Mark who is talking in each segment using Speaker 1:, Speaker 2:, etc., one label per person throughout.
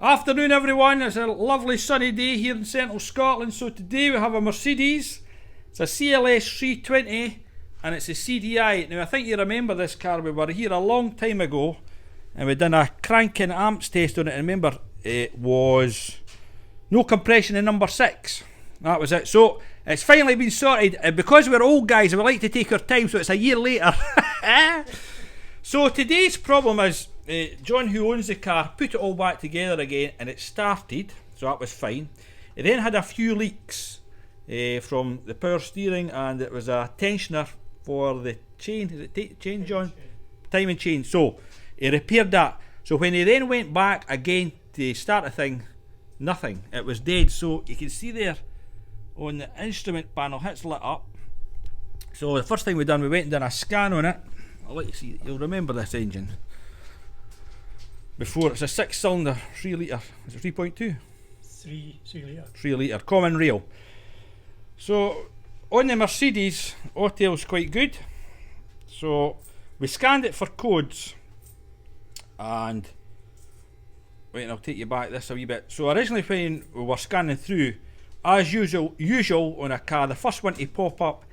Speaker 1: Afternoon everyone, it's a lovely sunny day here in central Scotland. So today we have a Mercedes, it's a CLS 320 and it's a CDI. Now I think you remember this car, we were here a long time ago and we done a cranking amps test on it, and remember it was no compression in number 6, that was it. So it's finally been sorted, and because we're old guys we like to take our time, so it's a year later. So today's problem is John, who owns the car, put it all back together again and it started, so that was fine. It then had a few leaks from the power steering, and it was a tensioner for the chain. Is it chain, John? Timing chain. So he repaired that. So when he then went back again to start the thing, nothing. It was dead. So you can see there on the instrument panel, it's lit up. So the first thing we done, we went and done a scan on it. I'll let you see, you'll remember this engine. Before, it's a 6-cylinder, 3 litre, is it 3.2?
Speaker 2: 3 litre.
Speaker 1: 3 litre, common rail. So, on the Mercedes, Autel's quite good. So, we scanned it for codes, and, wait, I'll take you back this a wee bit. So originally when we were scanning through, as usual on a car, the first one to pop up,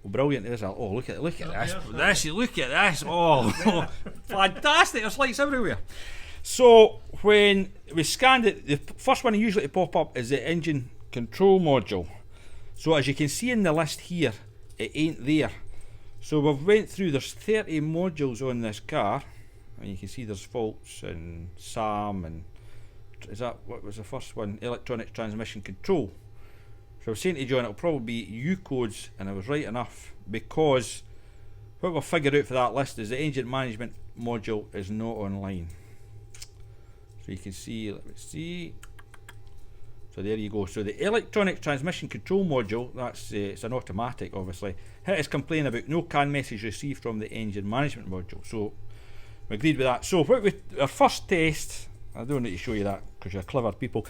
Speaker 1: oh, brilliant, there's a, oh look at this, look at this, oh, fantastic, there's lights everywhere. So when we scanned it, the first one usually to pop up is the engine control module. So as you can see in the list here, it ain't there. So we've went through, there's 30 modules on this car, and you can see there's faults and SAM, and is that, what was the first one? Electronic transmission control. So I was saying to John, it'll probably be U codes, and I was right enough, because what we've figured out for that list is the engine management module is not online. So you can see, let me see. So there you go. So the electronic transmission control module, that's it's an automatic, obviously. Hit is complaining about no CAN message received from the engine management module. So we agreed with that. So what our first test, I don't need to show you that because you're clever people.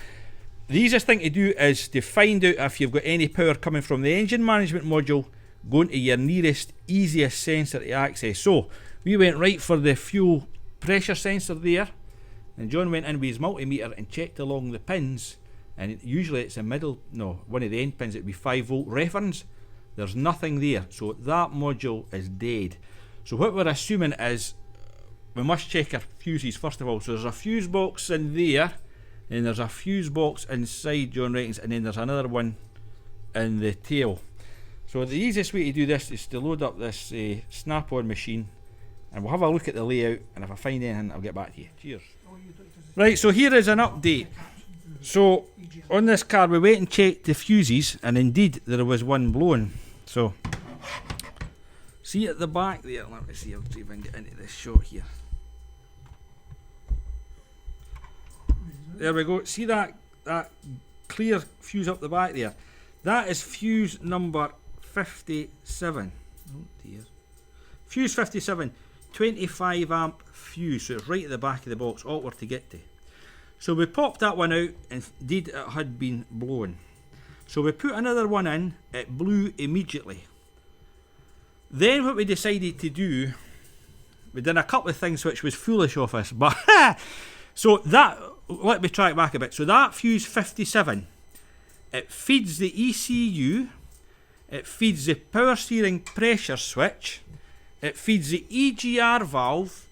Speaker 1: The easiest thing to do is to find out if you've got any power coming from the engine management module, going to your nearest, easiest sensor to access. So we went right for the fuel pressure sensor there, and John went in with his multimeter and checked along the pins, and usually it's a middle, no, one of the end pins, it would be 5-volt reference. There's nothing there, so that module is dead. So what we're assuming is we must check our fuses first of all. So there's a fuse box in there, and there's a fuse box inside John reckons, and then there's another one in the tail. So the easiest way to do this is to load up this snap-on machine, and we'll have a look at the layout, and if I find anything I'll get back to you. Cheers. Right, so here is an update. So on this car we went and checked the fuses, and indeed there was one blown. So see at the back there, let me see, I'll see if I can get into this shot here. There we go, see that clear fuse up the back there? That is fuse number 57. Oh dear. Fuse 57, 25 amp fuse, so it's right at the back of the box, awkward to get to. So we popped that one out, and indeed it had been blown. So we put another one in, it blew immediately. Then what we decided to do, we done a couple of things which was foolish of us, but so that, let me try it back a bit. So that fuse 57, it feeds the ECU, it feeds the power steering pressure switch, it feeds the EGR valve,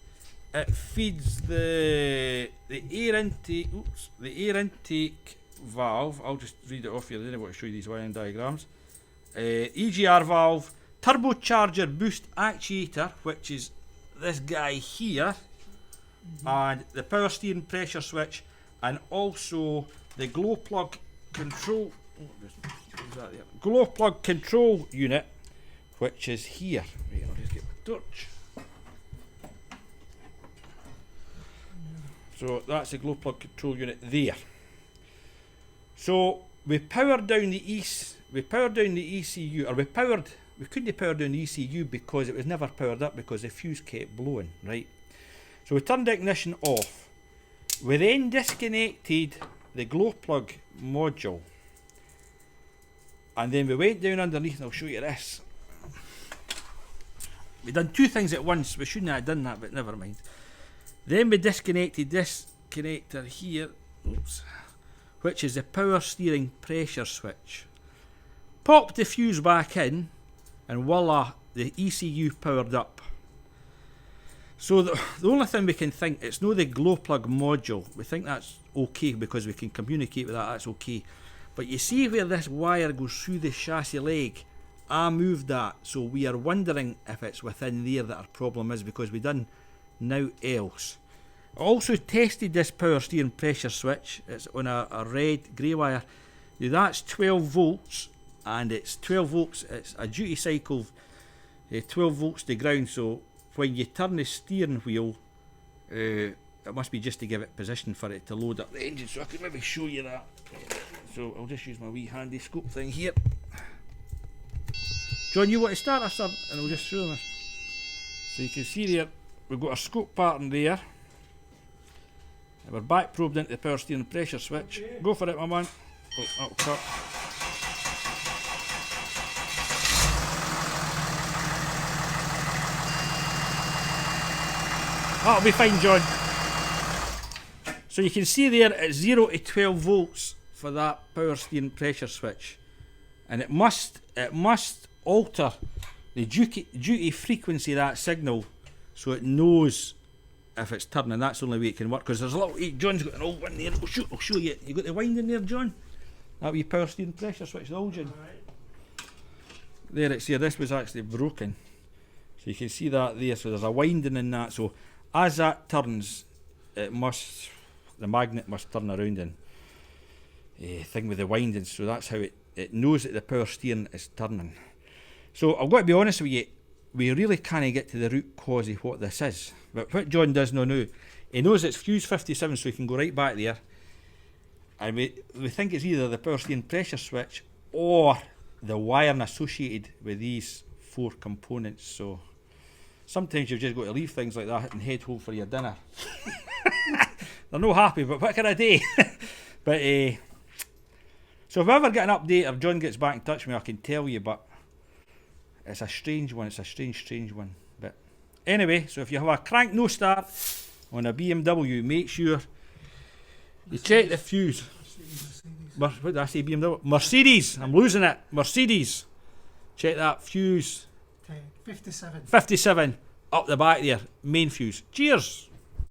Speaker 1: it feeds the air intake, the air intake valve. I'll just read it off here, I didn't want to show you these wiring diagrams. EGR valve, turbocharger boost actuator, which is this guy here, and the power steering pressure switch, and also the glow plug control glow plug control unit, which is here. Right, I'll just get my torch. So that's the glow plug control unit there. So we powered down the ECU, or we couldn't power down the ECU because it was never powered up because the fuse kept blowing, right? So we turned the ignition off. We then disconnected the glow plug module, and then we went down underneath, and I'll show you this. We done two things at once. We shouldn't have done that, but never mind. Then we disconnected this connector here oops, which is the power steering pressure switch. Pop the fuse back in and voila, the ECU powered up. So the only thing we can think, it's no the glow plug module. We think that's okay because we can communicate with that, that's okay. But you see where this wire goes through the chassis leg? I moved that, so we are wondering if it's within there that our problem is, because we done now else. I also tested this power steering pressure switch. It's on a red grey wire. Now that's 12 volts, and it's 12 volts, it's a duty cycle, 12 volts to ground, so when you turn the steering wheel, it must be just to give it position for it to load up the engine, so I could maybe show you that. So I'll just use my wee handy scope thing here. John, you want to start us up and I'll just show this. So you can see there, we've got a scope pattern there. And we're back probed into the power steering pressure switch. Okay. Go for it, my man. Oh, that'll cut. That'll be fine, John. So you can see there it's 0 to 12 volts for that power steering pressure switch. And it must alter the duty frequency of that signal so it knows if it's turning. That's the only way it can work, because there's a little, John's got an old one there. I'll show you. You got the winding there, John? That wee power steering pressure switch, the old John. There it's here, this was actually broken. So you can see that there, so there's a winding in that, so as that turns, the magnet must turn around and thing with the winding, so that's how it knows that the power steering is turning. So I've got to be honest with you, we really can't get to the root cause of what this is. But what John does know now, he knows it's fuse 57, so he can go right back there. And we think it's either the power steering pressure switch or the wiring associated with these 4 components. So sometimes you've just got to leave things like that and head home for your dinner. They're no happy, but what can I do? But so if I ever get an update or John gets back in touch with me, I can tell you, but it's a strange one. It's a strange one. But anyway, so if you have a crank no start on a BMW, make sure you check the fuse. What did I say, BMW? Mercedes, I'm losing it. Mercedes. Check that fuse.
Speaker 2: 57.
Speaker 1: 57 up the back there, main fuse. Cheers.